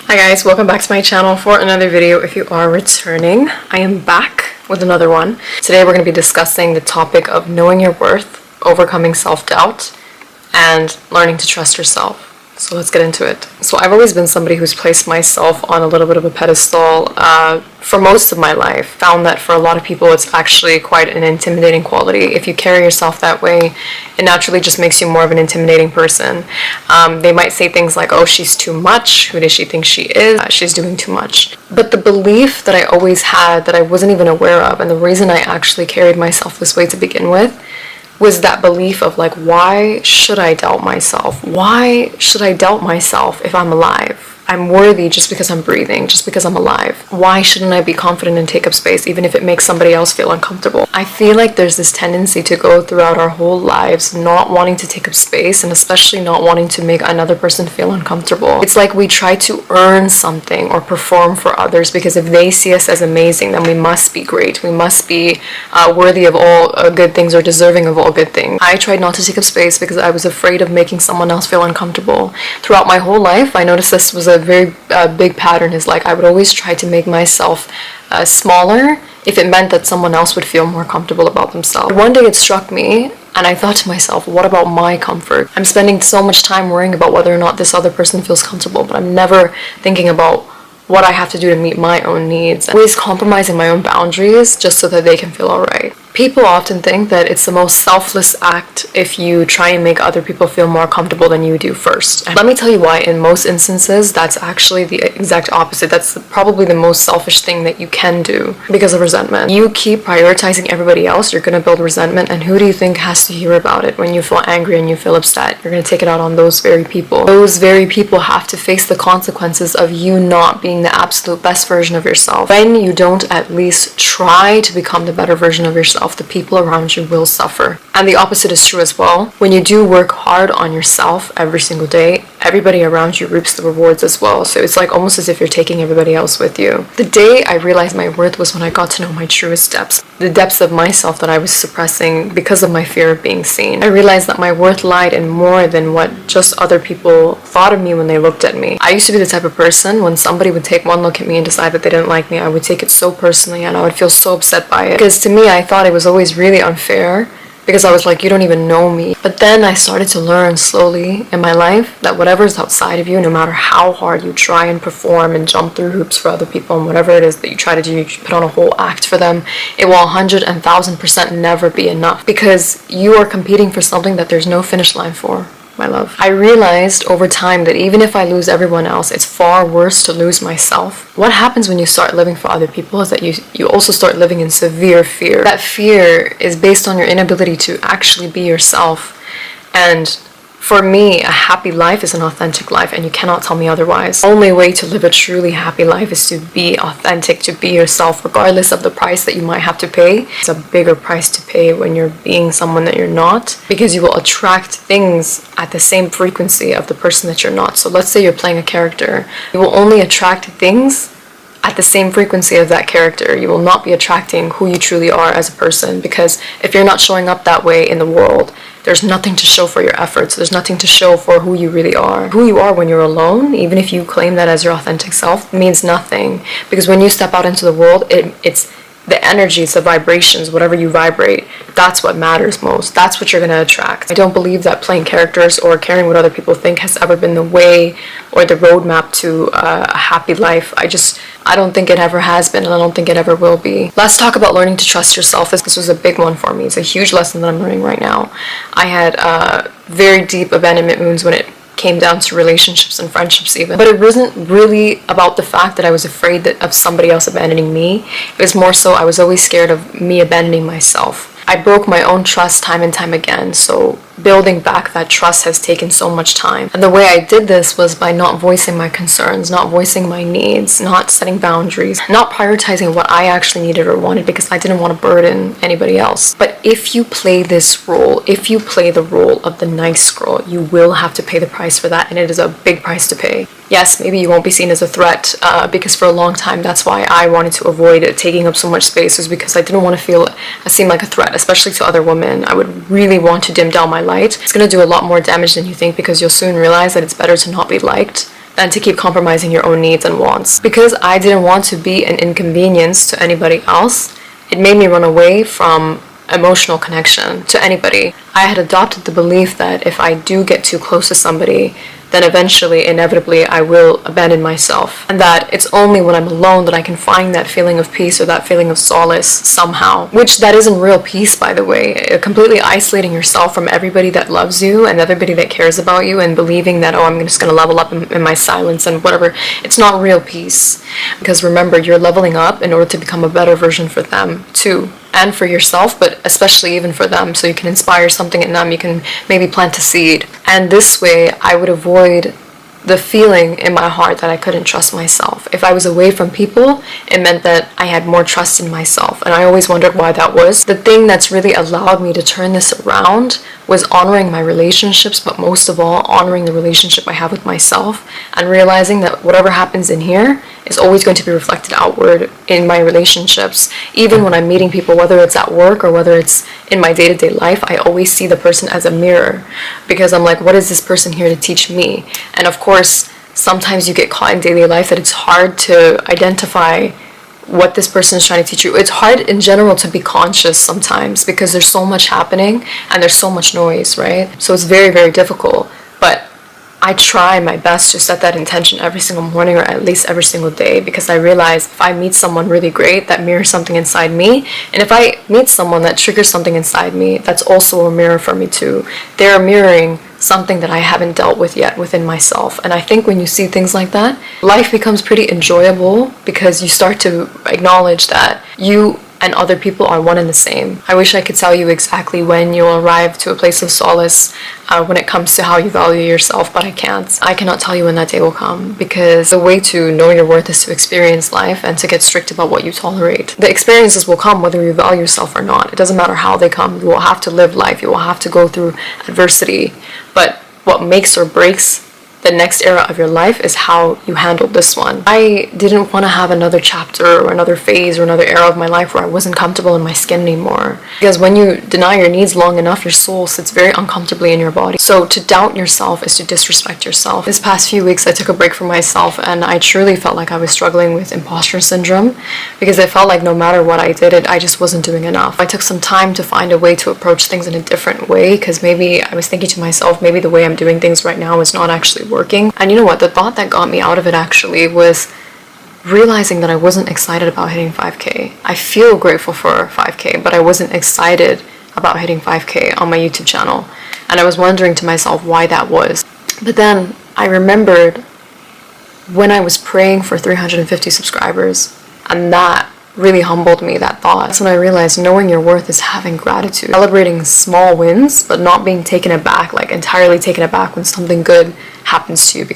Hi guys, welcome back to my channel for another video. If you are returning, I am back with another one. Today we're going to be discussing the topic of knowing your worth, overcoming self-doubt, and learning to trust yourself. So let's get into it. So I've always been somebody who's placed myself on a little bit of a pedestal for most of my life. Found that for a lot of people it's actually quite an intimidating quality. If you carry yourself that way, it naturally just makes you more of an intimidating person. They might say things like, oh, she's too much, who does she think she is, she's doing too much. But the belief that I always had that I wasn't even aware of, and the reason I actually carried myself this way to begin with, was that belief of like, why should I doubt myself? Why should I doubt myself if I'm alive? I'm worthy just because I'm breathing, just because I'm alive. Why shouldn't I be confident and take up space even if it makes somebody else feel uncomfortable? I feel like there's this tendency to go throughout our whole lives not wanting to take up space, and especially not wanting to make another person feel uncomfortable. It's like we try to earn something or perform for others, because if they see us as amazing, then we must be great. We must be worthy of all good things, or deserving of all good things. I tried not to take up space because I was afraid of making someone else feel uncomfortable. Throughout my whole life, I noticed this was a very big pattern. Is like I would always try to make myself smaller if it meant that someone else would feel more comfortable about themselves. One day it struck me, and I thought to myself, what about my comfort? I'm spending so much time worrying about whether or not this other person feels comfortable, but I'm never thinking about what I have to do to meet my own needs. Always compromising my own boundaries just so that they can feel alright. People often think that it's the most selfless act if you try and make other people feel more comfortable than you do first. And let me tell you why. In most instances, that's actually the exact opposite. That's probably the most selfish thing that you can do, because of resentment. You keep prioritizing everybody else, you're gonna build resentment, and who do you think has to hear about it when you feel angry and you feel upset? You're gonna take it out on those very people. Those very people have to face the consequences of you not being the absolute best version of yourself. When you don't at least try to become the better version of yourself, the people around you will suffer. And the opposite is true as well. When you do work hard on yourself every single day, everybody around you reaps the rewards as well. So it's like almost as if you're taking everybody else with you. The day I realized my worth was when I got to know my truest depths. The depths of myself that I was suppressing because of my fear of being seen. I realized that my worth lied in more than what just other people thought of me when they looked at me. I used to be the type of person, when somebody would take one look at me and decide that they didn't like me, I would take it so personally and I would feel so upset by it. Because to me, I thought it was always really unfair, because I was like, you don't even know me. But then I started to learn slowly in my life that whatever's outside of you, no matter how hard you try and perform and jump through hoops for other people, and whatever it is that you try to do, you put on a whole act for them, it will 100,000% never be enough, because you are competing for something that there's no finish line for, my love. I realized over time that even if I lose everyone else, it's far worse to lose myself. What happens when you start living for other people is that you also start living in severe fear. That fear is based on your inability to actually be yourself. And for me, a happy life is an authentic life, and you cannot tell me otherwise. The only way to live a truly happy life is to be authentic, to be yourself, regardless of the price that you might have to pay. It's a bigger price to pay when you're being someone that you're not, because you will attract things at the same frequency of the person that you're not. So let's say you're playing a character. You will only attract things at the same frequency of that character. You will not be attracting who you truly are as a person, because if you're not showing up that way in the world, there's nothing to show for your efforts. There's nothing to show for who you really are. Who you are when you're alone, even if you claim that as your authentic self, means nothing. Because when you step out into the world, it's the energy, it's the vibrations, whatever you vibrate, that's what matters most. That's what you're going to attract. I don't believe that playing characters or caring what other people think has ever been the way or the roadmap to a happy life. I don't think it ever has been, and I don't think it ever will be. Let's talk about learning to trust yourself. This was a big one for me. It's a huge lesson that I'm learning right now. I had very deep abandonment wounds when it came down to relationships and friendships even. But it wasn't really about the fact that I was afraid of somebody else abandoning me. It was more so I was always scared of me abandoning myself. I broke my own trust time and time again, so building back that trust has taken so much time. And the way I did this was by not voicing my concerns, not voicing my needs, not setting boundaries, not prioritizing what I actually needed or wanted, because I didn't want to burden anybody else. But if you play this role, if you play the role of the nice girl, you will have to pay the price for that, and it is a big price to pay. Yes, maybe you won't be seen as a threat, because for a long time that's why I wanted to avoid it taking up so much space, was because I didn't want to seem like a threat, especially to other women. I would really want to dim down my light. It's going to do a lot more damage than you think, because you'll soon realize that it's better to not be liked than to keep compromising your own needs and wants. Because I didn't want to be an inconvenience to anybody else, it made me run away from emotional connection to anybody. I had adopted the belief that if I do get too close to somebody, then eventually, inevitably, I will abandon myself. And that it's only when I'm alone that I can find that feeling of peace or that feeling of solace somehow. Which that isn't real peace, by the way. Completely isolating yourself from everybody that loves you and everybody that cares about you and believing that, oh, I'm just gonna level up in my silence and whatever. It's not real peace. Because remember, you're leveling up in order to become a better version for them, too. And for yourself, but especially even for them, so you can inspire something in them, you can maybe plant a seed. And this way, I would avoid the feeling in my heart that I couldn't trust myself. If I was away from people, it meant that I had more trust in myself, and I always wondered why that was. The thing that's really allowed me to turn this around was honoring my relationships, but most of all, honoring the relationship I have with myself, and realizing that whatever happens in here is always going to be reflected outward in my relationships. Even when I'm meeting people, whether it's at work or whether it's in my day-to-day life, I always see the person as a mirror, because I'm like, what is this person here to teach me? And of course, sometimes you get caught in daily life that it's hard to identify what this person is trying to teach you. It's hard in general to be conscious sometimes because there's so much happening and there's so much noise, right? So it's very, very difficult. But I try my best to set that intention every single morning or at least every single day, because I realize if I meet someone really great, that mirrors something inside me. And if I meet someone that triggers something inside me, that's also a mirror for me too. They're mirroring something that I haven't dealt with yet within myself. And I think when you see things like that, life becomes pretty enjoyable because you start to acknowledge that you and other people are one and the same. I wish I could tell you exactly when you'll arrive to a place of solace when it comes to how you value yourself, but I can't. I cannot tell you when that day will come, because the way to know your worth is to experience life and to get strict about what you tolerate. The experiences will come whether you value yourself or not. It doesn't matter how they come. You will have to live life. You will have to go through adversity. But what makes or breaks the next era of your life is how you handle this one. I didn't want to have another chapter or another phase or another era of my life where I wasn't comfortable in my skin anymore. Because when you deny your needs long enough, your soul sits very uncomfortably in your body. So to doubt yourself is to disrespect yourself. This past few weeks, I took a break from myself, and I truly felt like I was struggling with imposter syndrome, because I felt like no matter what I did, I just wasn't doing enough. I took some time to find a way to approach things in a different way, because maybe I was thinking to myself, maybe the way I'm doing things right now is not actually working. And you know what, the thought that got me out of it actually was realizing that I wasn't excited about hitting 5K. I feel grateful for 5K, but I wasn't excited about hitting 5K on my YouTube channel. And I was wondering to myself why that was. But then I remembered when I was praying for 350 subscribers, and that really humbled me, that thought. That's when I realized knowing your worth is having gratitude, celebrating small wins, but not being taken aback, like entirely taken aback when something good happens to you, because